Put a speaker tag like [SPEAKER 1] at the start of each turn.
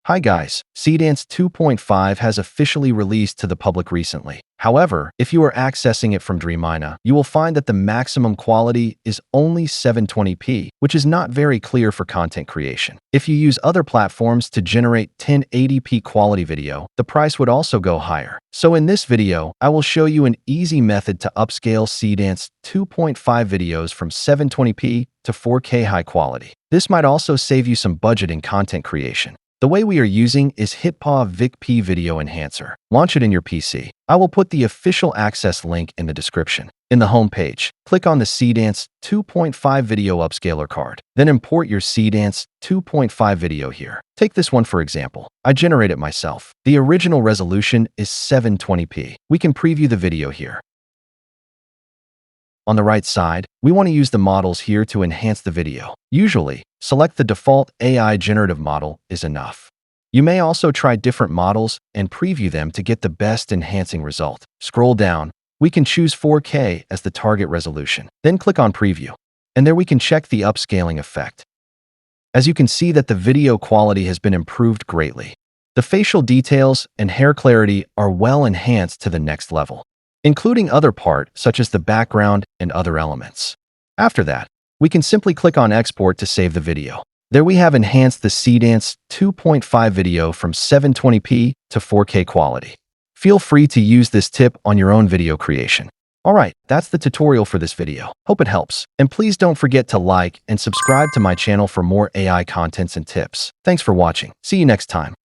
[SPEAKER 1] Hi guys, Seedance 2.5 has officially released to the public recently. However, if you are accessing it from Dreamina, you will find that the maximum quality is only 720p, which is not very clear for content creation. If you use other platforms to generate 1080p quality video, the price would also go higher. So in this video, I will show you an easy method to upscale Seedance 2.5 videos from 720p to 4K high quality. This might also save you some budget in content creation. The way we are using is HitPaw VikPea Video Enhancer. Launch it in your PC. I will put the official access link in the description. In the home page, click on the Seedance 2.5 Video Upscaler card. Then import your Seedance 2.5 video here. Take this one for example. I generate it myself. The original resolution is 720p. We can preview the video here. On the right side, we want to use the models here to enhance the video. Usually, select the default AI generative model is enough. You may also try different models and preview them to get the best enhancing result. Scroll down. We can choose 4K as the target resolution. Then click on Preview. And there we can check the upscaling effect. As you can see that the video quality has been improved greatly. The facial details and hair clarity are well enhanced to the next level, including other parts such as the background and other elements. After that, we can simply click on Export to save the video. There we have enhanced the Seedance 2.5 video from 720p to 4K quality. Feel free to use this tip on your own video creation. Alright, that's the tutorial for this video. Hope it helps. And please don't forget to like and subscribe to my channel for more AI contents and tips. Thanks for watching. See you next time.